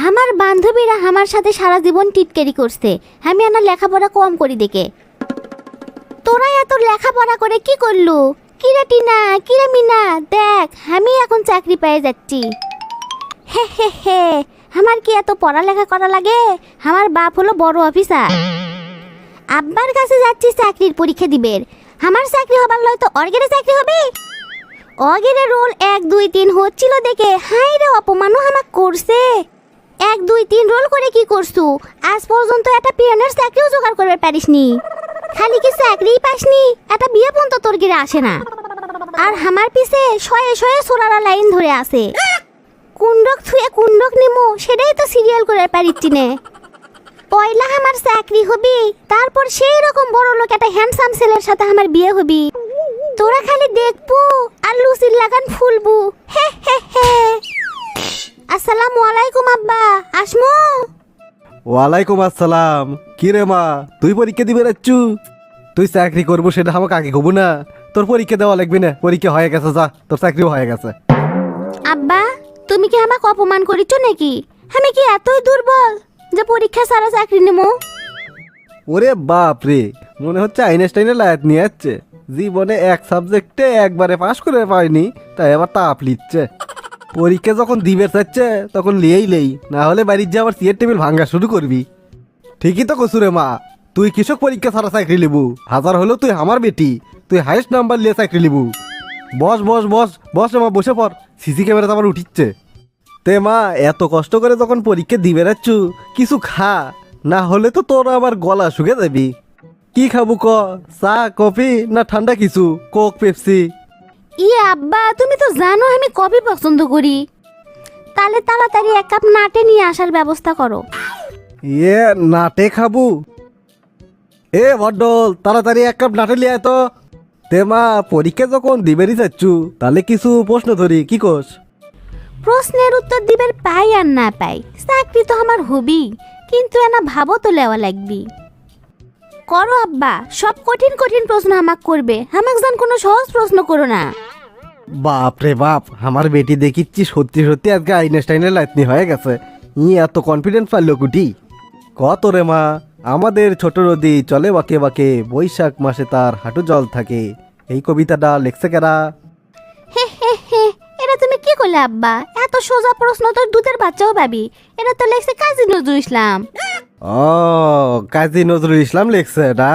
আমার বান্ধবীরা আমার সাথে সারা জীবন টিটকারি করছে, আমি আমার লেখাপড়া কম করি দেখে। তোরা এত লেখাপড়া করে কি করলু? কিরে টিনা, কিরে মিনা, দেখ আমি এখন চাকরি পেয়ে যাচ্ছি। হে হে হে, আমার কি এত পড়ালেখা করা লাগে? আমার বাপ হলো বড় অফিসার। আব্বার কাছে যাচ্ছি চাকরির পরীক্ষা দিবের। আমার চাকরি হবার লয় তো অর্গেরে চাকরি হবে? অর্গেরে রোল 1 2 3 হচ্ছিল দেখে হাই রে অপমানও আমাকে করছে। 1 2 3 রোল করে কি করছু? আজ পর্যন্ত একটা পিয়নের চাকরিও জোগাড় করবে পারিসনি। খালি কি চাকরিই পাসনি, একটা বিয়ে পর্যন্ত তোর গিরে আসে না। আর আমার পিছে শয়ে শয়ে সোনারা লাইন ধরে আছে। কুণ্ডক থুয়ে কুণ্ডক নিমু, সেটাই তো সিরিয়াল করে পারিচ্ছি নে। পয়লা আমার চাকরি হবি, তারপর সেই রকম বড় লোক একটা হ্যান্ডসাম ছেলের সাথে আমার বিয়ে হবি। তোরা খালি দেখবো আর লুচির লাগান ফুলবু। হে হে হে। আসসালামু আলাইকুম আব্বা, আসমু? ওয়ালাইকুম আসসালাম। কি রে মা, তুই পরীক্ষা দিবে রাচ্ছু? তুই চাকরি করবো সেটা আমাকে আগে কবু না? তোর পরীক্ষা দেওয়া লাগবে না, পরীক্ষা হয়ে গেছে, যা তোর চাকরিও হয়ে গেছে। আব্বা, তুমি কি আমাকে অপমান করিচ্ছ নাকি? আমি কি এতই দুর্বল যে পরীক্ষা ছাড়া চাকরি নেবো? ওরে বাপ রে, মনে হচ্ছে আইনস্টাইনের লায়াত নিয়ে যাচ্ছে। জীবনে এক সাবজেক্টে একবারে পাশ করে পায়নি, তাই আবার তাপ লিচ্ছে। পরীক্ষা যখন দিবে চাচ্ছে তখন লিয়েই না হলে বাড়ির যে আবার চেয়ার টেবিল ভাঙ্গা শুরু করবি। ঠিকই তো কসুরে মা, তুই কৃষক পরীক্ষা ছাড়া চাকরি লিবু? হাজার হলেও তুই আমার বেটি, তুই হাইস্ট নাম্বার নিয়ে চাকরি লিবু। বস বস বস বস মা, বসে পর, সিসি ক্যামেরা তো আমার উঠিচ্ছে। তে মা, এত কষ্ট করে যখন পরীক্ষা দিবে রাচ্ছু, কিছু খা, না হলে তো তোর আবার গলা শুকে যাবি। কি খাবো ক? চা, কফি না ঠান্ডা কিছু, কোক, পেপসি? ইয়ে আব্বা, তুমি তো জানো আমি কফি পছন্দ করি। তাহলে তাড়াতাড়ি 1 কাপ নাটে নিয়ে আসার ব্যবস্থা করো। ইয়ে নাটে খাবো? এ বড্ডল, তাড়াতাড়ি 1 কাপ নাটে লিয়ে আয় তো। তে মা, পরীক্ষা যখন দিবেরই যাচ্ছু, তাহলে কিছু প্রশ্ন ধরি, কি কোস? প্রশ্নের উত্তর দিবের পাই আর না পাই, চাকরি তো আমার হবি, কিন্তু এনা ভাবো তো লেওয়া লাগবি। করো আব্বা, সব কঠিন কঠিন প্রশ্ন আমাকে করবে, আমাকে জান কোনো সহজ প্রশ্ন করো না। বাপ রে বাপ, আমার বেটি দেখিচ্ছি সত্যি সত্যি আজকে আইনস্টাইনের লাইতনি হয়ে গেছে। এত কনফিডেন্স পারলো কুটি? কত রে মা, আমাদের ছোট নদী চলে বাঁকে বাঁকে, বৈশাখ মাসে তার হাঁটু জল থাকে। এই কবিতাটা লেখছে কেরা? হে হে হে, এটা তুমি কি করলে আব্বা? এত সোজা প্রশ্ন তো দুধের বাচ্চাও পাবি। এটা তো লেখছে কাজী নজরুল ইসলাম। ও, কাজী নজরুল ইসলাম লেখছে এটা?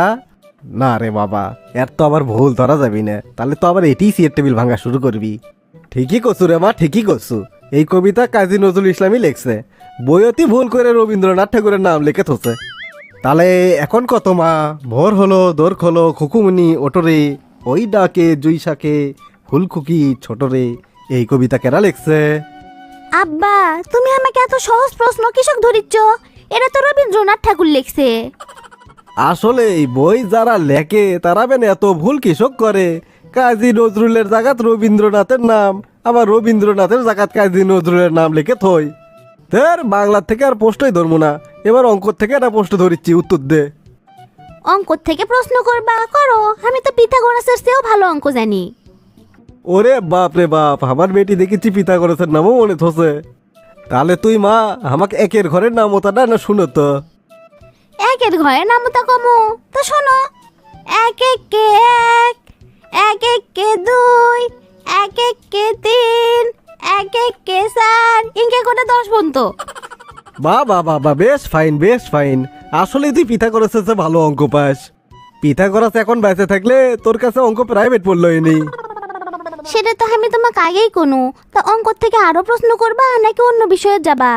না রে বাবা, এর তো আবার ভুল ধরা যাবি না, তাহলে তো আবার এটি চেয়ার টেবিল ভাঙা শুরু করবি। ঠিকই করছু রে মা, ঠিকই করছু। এই কবিতা কাজী নজরুল ইসলামই লেখছে, বইয়তি ভুল করে রবীন্দ্রনাথ ঠাকুরের নাম লিখে থছে। তাহলে এখন কত মা? ভোর হলো, দোর খোলো, খুকুমনি ওটরে, ওই ডাকে জুই শাকে, ফুলখুকি ছোটরে। এই কবিতা কেরা লেখছে? আব্বা, তুমি আমাকে এত সহজ প্রশ্ন কৃষক ধরিচ্ছ? এটা তো রবীন্দ্রনাথ ঠাকুর লিখছে। আসলে এই বই যারা লেখে তারা বেন এত ভুল কৃষক করে। কাজী নজরুলের জায়গাত রবীন্দ্রনাথের নাম, আবার রবীন্দ্রনাথের জায়গাত কাজী নজরুলের নাম লিখে থই। তোর বাংলার থেকে আর প্রশ্নই ধরবো না, এবার অঙ্কর থেকে একটা প্রশ্ন ধরিচ্ছি, উত্তর দে। অঙ্ক থেকে প্রশ্ন করবা? করো, আমি তো পিথাগোরাসের চেয়েও ভালো অঙ্ক জানি। ওরে বাপ রে বাপ, আমার বেটি দেখেছি পিথাগোরাসের নামও মনে থসে। তাহলে তুই মা আমাকে একের ঘরের নাম ওটা না শুনো তো। একের ঘরে নামতা কমু তো শোনো। 1 1 কে 1, 1 1 কে 2, 1 1 কে 3, 1 1 কে 4, ইনকে কোটা 10 পর্যন্ত। বাবা বাবা, বেশ ফাইন বেশ ফাইন। আসলে তুই পিথাগোরাসের চেয়ে ভালো অঙ্ক পাস। পিথাগোরাস এখন বেঁচে থাকলে তোর কাছে অঙ্ক প্রাইভেট পড়লোই নি। সেটা তো আমি তোমাকে আগেই কোনো। তা অঙ্ক থেকে আরো প্রশ্ন করবা নাকি অন্য বিষয়ে যাবা?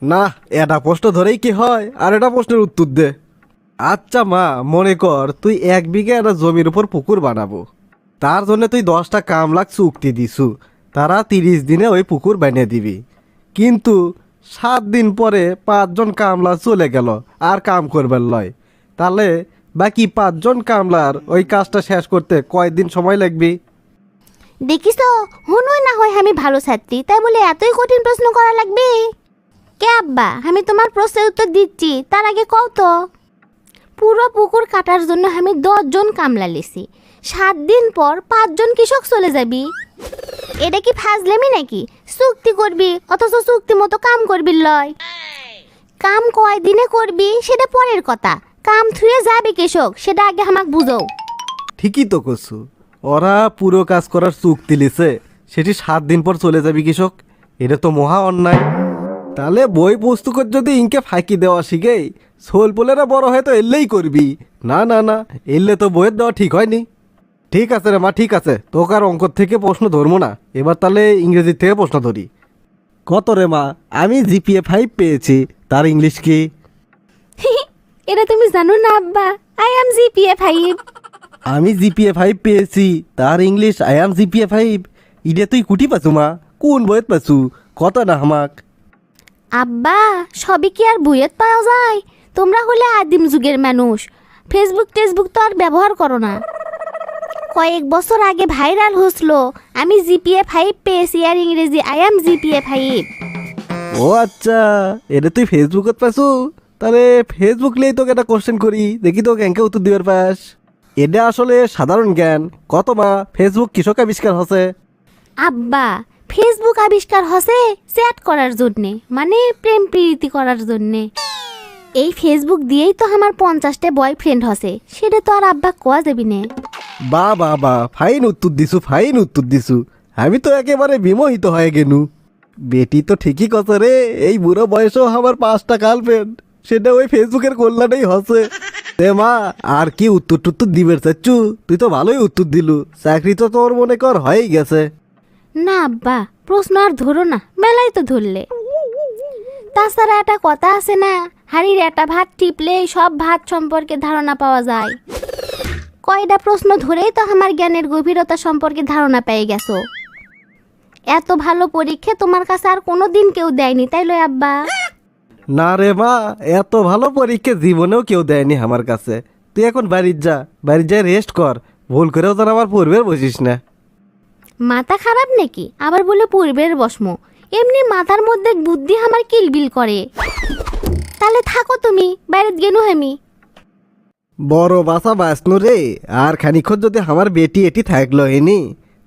না, এটা প্রশ্ন ধরেই কি হয়, আর এটা প্রশ্নের উত্তর দে। আচ্ছা মা, মনে কর তুই 1 বিঘা একটা জমির উপর পুকুর বানাবো। তার জন্য তুই 10টা কামলাক চুক্তি দিছু, তারা 30 দিনে ওই পুকুর বানিয়ে দিবি। কিন্তু 7 দিন পরে 5 জন কামলা চলে গেল আর কাম করবার লয়। তাহলে বাকি 5 জন কামলার ওই কাজটা শেষ করতে কয়দিন সময় লাগবে? দেখিস হুনুই না হয় আমি ভালো ছাত্রী, তাই বলে এতই কঠিন প্রশ্ন করা লাগবে? কে আব্বা, আমি তোমার প্রশ্নের উত্তর দিচ্ছি, তার আগে কও তো। পুরো পুকুর কাটার জন্য আমি 10 জন কামলা লেছি, 7 দিন পর 5 জন কৃষক চলে যাবি। এটা কি ফাজলামি নাকি? চুক্তি করবি অথচ চুক্তি মতো কাম করবি লয়। কাম কয় দিনে করবি সেটা পরের কথা, কাম থুয়ে যাবে কৃষক সেটা আগে আমাক বুঝো। ঠিকই তো করছু, ওরা পুরো কাজ করার চুক্তি লিছে, সেটি 7 দিন পর চলে যাবি কৃষক, এটা তো মহা অন্যায়। তাহলে বই পুস্তকত যদি ইনকে ফাঁকি দেওয়া শিখেই সোল পোলেরা বড় হয় তো এললেই করবি। না না না, এললে তো বইয়ের দেওয়া ঠিক হয়নি। ঠিক আছে রে মা, ঠিক আছে, তোকে আর অঙ্ক থেকে প্রশ্ন ধরবো না, এবার তাহলে ইংরেজির থেকে প্রশ্ন ধরি। কত রে মা? আমি জিপিএ 5 পেয়েছি, তার ইংলিশ কি? এটা তুমি জানো না আব্বা, আই এম জিপিএ 5। আমি জিপিএ 5 পেয়েছি, তার ইংলিশ আই এম জিপিএ 5। ইডে তুই কুটি পাচু মা? কোন বইত পাচু? কত না হামাক। আব্বা সবই কি আর বইয়েত পাওয়া যায়? তোমরা হলে আদিম যুগের মানুষ, ফেসবুক টেসবুক তো আর ব্যবহার করো না। কয়েক বছর আগে ভাইরাল হসলো আমি জিপিএ 5 পেয়েছি আর ইংরেজি আই এম জিপিএ 5। ও আচ্ছা, এটা তুই ফেসবুকত পাচু? তাহলে ফেসবুক লিয়েই তোকে একটা কোশ্চেন করি, দেখি তো ক্যাঙ্কে উত্তর দিবার পাস। এটা আসলে সাধারণ জ্ঞান। কত মা, ফেসবুক কৃষক আবিষ্কার হসে? আব্বা ফেসবুক আবিষ্কার হসে চ্যাট করার জন্যে, মানে প্রেম প্রীতি করার জন্যে। এই ফেসবুক দিয়েই তো আমার 50টা বয়ফ্রেন্ড হসে, সেটা তো আর আব্বা কোয়া যাবি না। বা বা বা, ফাইন উত্তর দিছু, ফাইন উত্তর দিছু। আমি তো একেবারে বিমোহিত হয়ে গেনু। বেটি তো ঠিকই কত রে, এই বুড়ো বয়সেও আমার 5টা গার্লফ্রেন্ড, সেটা ওই ফেসবুকের কল্যাণেই হসে। তে মা, আর কি উত্তর টুত্তর দিবে চাচ্ছু? তুই তো ভালোই উত্তর দিলু, চাকরি তো তোর মনে কর হয়েই গেছে। না আব্বা, প্রশ্ন আর ধরো না, মেলাই তো ধরলে। তাছাড়া একটা কথা আছে না, হাড়ির একটা ভাত টিপলেই সব ভাত সম্পর্কে ধারণা পাওয়া যায়। কয়টা প্রশ্ন ধরেই তো আমার জ্ঞানের গভীরতা সম্পর্কে ধারণা পেয়ে গেছো। এত ভালো পরীক্ষা তোমার কাছে আর কোনো দিন কেউ দেয়নি, তাই লয় আব্বা? না রে মা, এত ভালো পরীক্ষা জীবনেও কেউ দেয়নি আমার কাছে। তুই এখন বাড়ির যা, বাড়ির যাই রেস্ট কর, ভুল করেও যেন আমার পূর্বের বসিস না। মাথা খারাপ নাকি আবার বলে পূর্বের বসমু? এমনি মাথার মধ্যে বুদ্ধি আমার কিলবিল করে। তাহলে থাকো তুমি, বাইরে গেনু আমি। বড় বাসা বাসনু রে, আর খানিক্ষণ যদি আমার বেটি এটি থাকলো এনি,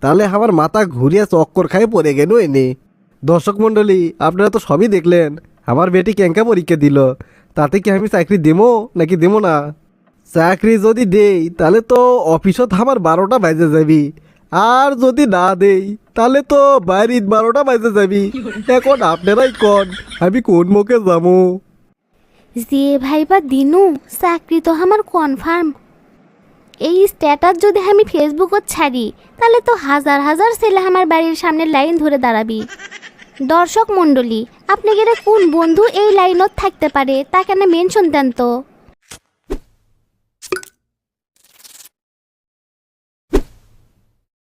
তাহলে আমার মাথা ঘুরিয়ে চক্কর খাই পড়ে গেল এনে। দর্শক মণ্ডলী, আপনারা তো সবই দেখলেন আমার বেটি ক্যাঙ্কা পরীক্ষা দিল, তাতে কি আমি চাকরি দেবো নাকি দেবো না? চাকরি যদি দেই তাহলে তো অফিসত আমার 12টা বাজে যাবি, আর যদি না দেই তাহলে তো বাড়ির 12টা বাজে যাবি। এখন আপনারাই কন আমি কোন মুখে যাবো? যে ভাইবা দিনু চাকরি তো আমার কনফার্ম। এই স্ট্যাটাস যদি আমি ফেসবুকত ছাড়ি তাহলে তো হাজার হাজার ছেলে আমার বাড়ির সামনে লাইন ধরে দাঁড়াবি। দর্শক মণ্ডলী, আপনি গেলে কোন বন্ধু এই লাইনত থাকতে পারে তা কেন মেনশন দেন তো।